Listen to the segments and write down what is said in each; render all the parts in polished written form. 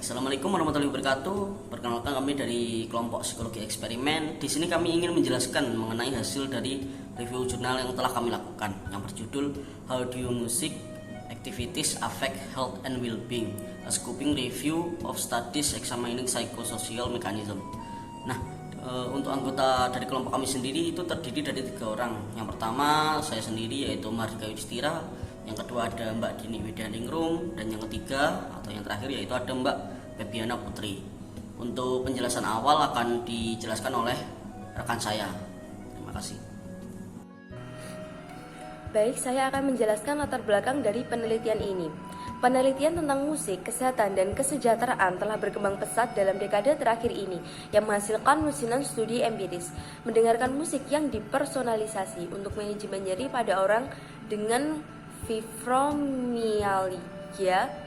Assalamualaikum warahmatullahi wabarakatuh. Perkenalkan, kami dari kelompok psikologi eksperimen. Di sini kami ingin menjelaskan mengenai hasil dari review jurnal yang telah kami lakukan, yang berjudul How Do Music Activities Affect Health and Well-being, a scoping review of studies examining psychosocial mechanism. Nah, untuk anggota dari kelompok kami sendiri itu terdiri dari 3 orang. Yang pertama saya sendiri, yaitu Mardika Yudhistira. Yang kedua ada Mbak Dini Widianingrum, dan yang ketiga atau yang terakhir yaitu ada Mbak Febiana Putri. Untuk penjelasan awal akan dijelaskan oleh rekan saya. Terima kasih. Baik, saya akan menjelaskan latar belakang dari penelitian ini. Penelitian tentang musik, kesehatan, dan kesejahteraan telah berkembang pesat dalam dekade terakhir ini yang menghasilkan lusinan studi empiris. Mendengarkan musik yang dipersonalisasi untuk manajemen nyeri pada orang dengan fibromyalgia,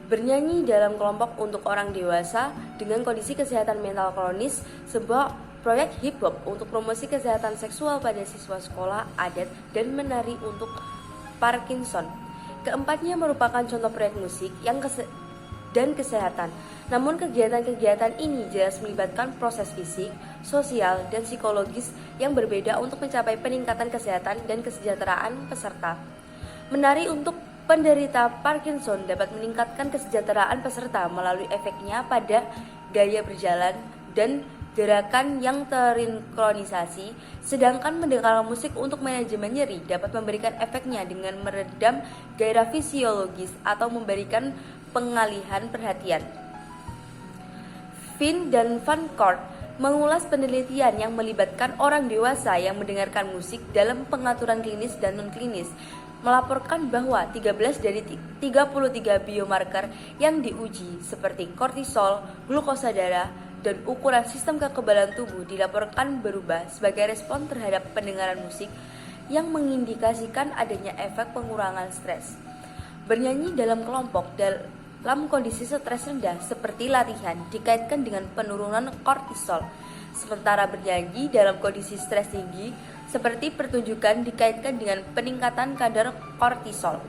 bernyanyi dalam kelompok untuk orang dewasa dengan kondisi kesehatan mental kronis, sebuah proyek hip hop untuk promosi kesehatan seksual pada siswa sekolah adat, dan menari untuk Parkinson. Keempatnya merupakan contoh proyek musik dan kesehatan. Namun kegiatan-kegiatan ini jelas melibatkan proses fisik, sosial, dan psikologis yang berbeda untuk mencapai peningkatan kesehatan dan kesejahteraan peserta. Menari untuk penderita Parkinson dapat meningkatkan kesejahteraan peserta melalui efeknya pada gaya berjalan dan gerakan yang terinkronisasi, sedangkan mendengarkan musik untuk manajemen nyeri dapat memberikan efeknya dengan meredam gairah fisiologis atau memberikan pengalihan perhatian. Finn dan Van Cort mengulas penelitian yang melibatkan orang dewasa yang mendengarkan musik dalam pengaturan klinis dan non-klinis, melaporkan bahwa 13 dari 33 biomarker yang diuji seperti kortisol, glukosa darah, dan ukuran sistem kekebalan tubuh dilaporkan berubah sebagai respon terhadap pendengaran musik yang mengindikasikan adanya efek pengurangan stres. Bernyanyi dalam kelompok dalam kondisi stres rendah seperti latihan dikaitkan dengan penurunan kortisol, sementara bernyanyi dalam kondisi stres tinggi seperti pertunjukan dikaitkan dengan peningkatan kadar kortisol.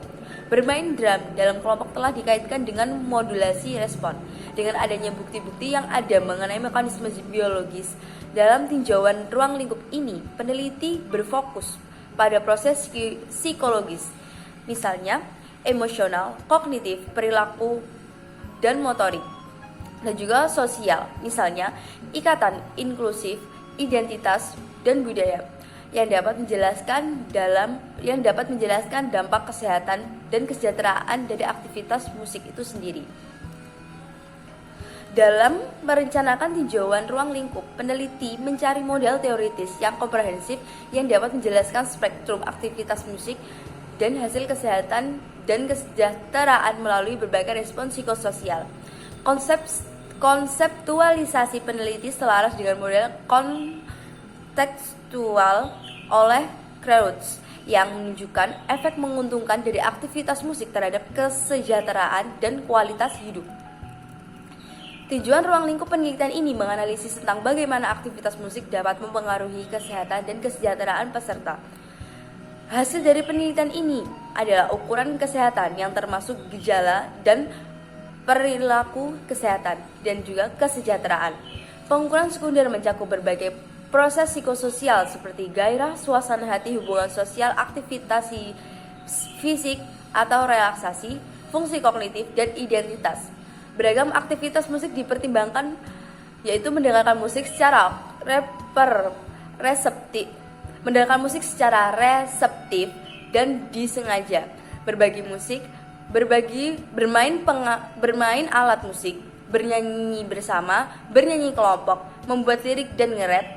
Bermain drum dalam kelompok telah dikaitkan dengan modulasi respon. Dengan adanya bukti-bukti yang ada mengenai mekanisme biologis dalam tinjauan ruang lingkup ini, peneliti berfokus pada proses psikologis, misalnya emosional, kognitif, perilaku, dan motorik, dan juga sosial, misalnya ikatan inklusif, identitas, dan budaya, yang dapat menjelaskan dampak kesehatan dan kesejahteraan dari aktivitas musik itu sendiri. Dalam merencanakan tinjauan ruang lingkup, peneliti mencari model teoritis yang komprehensif yang dapat menjelaskan spektrum aktivitas musik dan hasil kesehatan dan kesejahteraan melalui berbagai respons psikososial. Konseptualisasi peneliti selaras dengan model kontekstual oleh Kreutz yang menunjukkan efek menguntungkan dari aktivitas musik terhadap kesejahteraan dan kualitas hidup. Tujuan ruang lingkup penelitian ini menganalisis tentang bagaimana aktivitas musik dapat mempengaruhi kesehatan dan kesejahteraan peserta. Hasil dari penelitian ini adalah ukuran kesehatan yang termasuk gejala dan perilaku kesehatan dan juga kesejahteraan. Pengukuran sekunder mencakup berbagai proses psikososial seperti gairah, suasana hati, hubungan sosial, aktivitas fisik atau relaksasi, fungsi kognitif, dan identitas. Beragam aktivitas musik dipertimbangkan, yaitu mendengarkan musik secara reseptif dan disengaja, bermain alat musik, bernyanyi bersama, bernyanyi kelompok, membuat lirik dan nge-rap,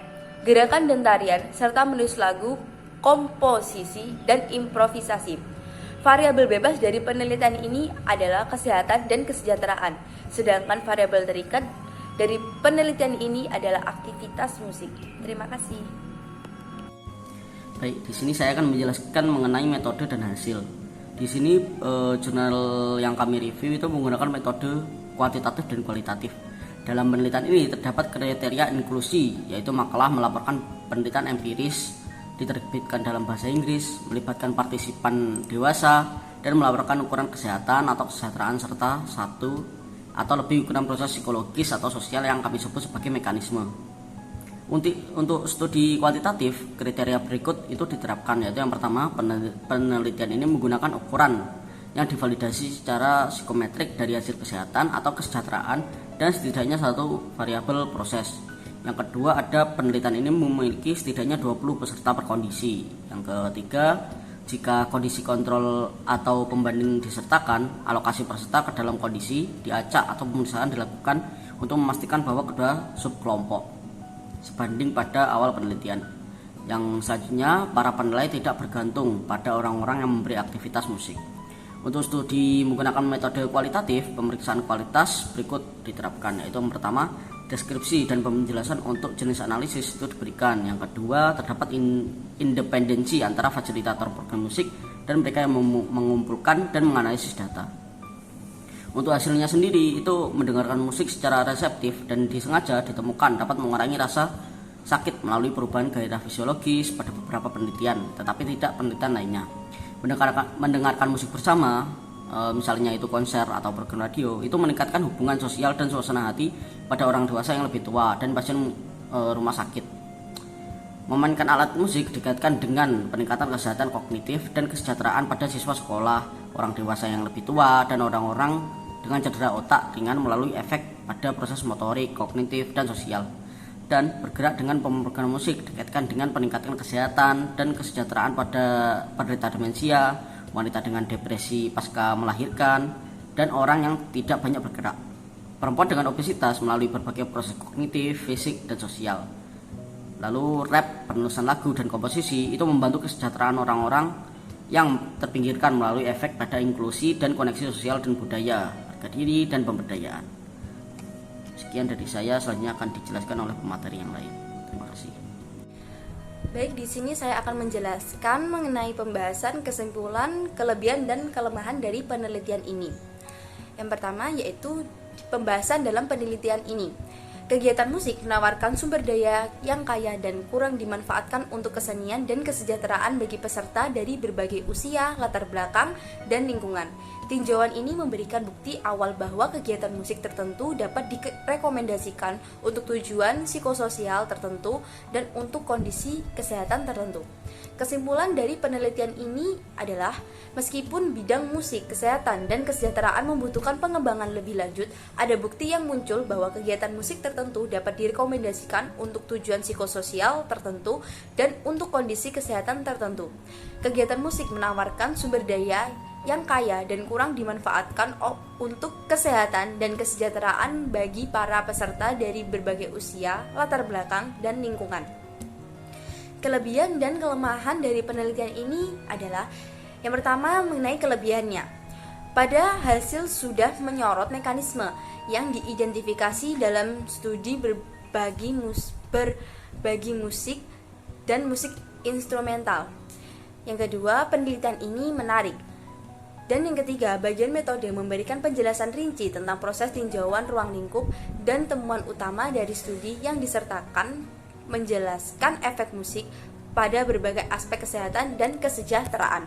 gerakan dan tarian, serta menulis lagu, komposisi, dan improvisasi. Variabel bebas dari penelitian ini adalah kesehatan dan kesejahteraan, sedangkan variabel terikat dari penelitian ini adalah aktivitas musik. Terima kasih. Baik, di sini saya akan menjelaskan mengenai metode dan hasil. Di sini jurnal yang kami review itu menggunakan metode kuantitatif dan kualitatif. Dalam penelitian ini terdapat kriteria inklusi, yaitu makalah melaporkan penelitian empiris, diterbitkan dalam bahasa Inggris, melibatkan partisipan dewasa, dan melaporkan ukuran kesehatan atau kesejahteraan serta 1. atau lebih ukuran proses psikologis atau sosial yang kami sebut sebagai mekanisme. Untuk studi kuantitatif, kriteria berikut itu diterapkan, yaitu yang pertama, penelitian ini menggunakan ukuran yang divalidasi secara psikometrik dari hasil kesehatan atau kesejahteraan dan setidaknya satu variabel proses. Yang kedua, ada penelitian ini memiliki setidaknya 20 peserta per kondisi. Yang ketiga, jika kondisi kontrol atau pembanding disertakan, alokasi peserta ke dalam kondisi diacak atau pemeriksaan dilakukan untuk memastikan bahwa kedua subkelompok sebanding pada awal penelitian. Yang selanjutnya, para penilai tidak bergantung pada orang-orang yang memberi aktivitas musik. Untuk studi menggunakan metode kualitatif, pemeriksaan kualitas berikut diterapkan, yaitu yang pertama, deskripsi dan penjelasan untuk jenis analisis itu diberikan. Yang kedua, terdapat independensi antara fasilitator program musik dan mereka yang mengumpulkan dan menganalisis data. Untuk hasilnya sendiri itu mendengarkan musik secara reseptif dan disengaja ditemukan dapat mengurangi rasa sakit melalui perubahan gairah fisiologis pada beberapa penelitian, tetapi tidak penelitian lainnya. Mendengarkan musik bersama, misalnya itu konser atau program radio, itu meningkatkan hubungan sosial dan suasana hati pada orang dewasa yang lebih tua dan pasien rumah sakit. Memainkan alat musik dikaitkan dengan peningkatan kesehatan kognitif dan kesejahteraan pada siswa sekolah, orang dewasa yang lebih tua, dan orang-orang dengan cedera otak ringan melalui efek pada proses motorik, kognitif, dan sosial. Dan bergerak dengan pemrograman musik dikaitkan dengan peningkatan kesehatan dan kesejahteraan pada penderita demensia, wanita dengan depresi pasca melahirkan, dan orang yang tidak banyak bergerak. Perempuan dengan obesitas melalui berbagai proses kognitif, fisik, dan sosial. Lalu rap, penulisan lagu, dan komposisi itu membantu kesejahteraan orang-orang yang terpinggirkan melalui efek pada inklusi dan koneksi sosial dan budaya, harga diri, dan pemberdayaan. Sekian dari saya, selanjutnya akan dijelaskan oleh pemateri yang lain. Terima kasih. Baik, di sini saya akan menjelaskan mengenai pembahasan kesimpulan, kelebihan, dan kelemahan dari penelitian ini. Yang pertama yaitu pembahasan dalam penelitian ini. Kegiatan musik menawarkan sumber daya yang kaya dan kurang dimanfaatkan untuk kesenian dan kesejahteraan bagi peserta dari berbagai usia, latar belakang, dan lingkungan. Tinjauan ini memberikan bukti awal bahwa kegiatan musik tertentu dapat direkomendasikan untuk tujuan psikososial tertentu dan untuk kondisi kesehatan tertentu. Kesimpulan dari penelitian ini adalah, meskipun bidang musik, kesehatan, dan kesejahteraan membutuhkan pengembangan lebih lanjut, ada bukti yang muncul bahwa kegiatan musik tertentu dapat direkomendasikan untuk tujuan psikososial tertentu dan untuk kondisi kesehatan tertentu. Kegiatan musik menawarkan sumber daya yang kaya dan kurang dimanfaatkan untuk kesehatan dan kesejahteraan bagi para peserta dari berbagai usia, latar belakang, dan lingkungan. Kelebihan dan kelemahan dari penelitian ini adalah, yang pertama mengenai kelebihannya. Pada hasil sudah menyorot mekanisme yang diidentifikasi dalam studi berbagi musik dan musik instrumental. Yang kedua, penelitian ini menarik. Dan yang ketiga, bagian metode memberikan penjelasan rinci tentang proses tinjauan ruang lingkup dan temuan utama dari studi yang disertakan menjelaskan efek musik pada berbagai aspek kesehatan dan kesejahteraan.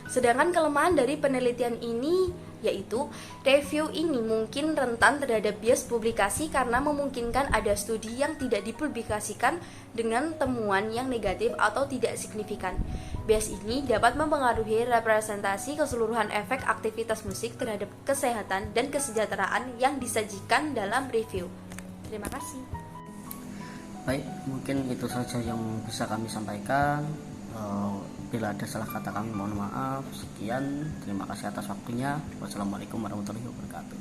Sedangkan kelemahan dari penelitian ini yaitu review ini mungkin rentan terhadap bias publikasi karena memungkinkan ada studi yang tidak dipublikasikan dengan temuan yang negatif atau tidak signifikan. Bias ini dapat mempengaruhi representasi keseluruhan efek aktivitas musik terhadap kesehatan dan kesejahteraan yang disajikan dalam review. Terima kasih. Baik, mungkin itu saja yang bisa kami sampaikan. Bila ada salah kata kami mohon maaf. Sekian, terima kasih atas waktunya. Wassalamualaikum warahmatullahi wabarakatuh.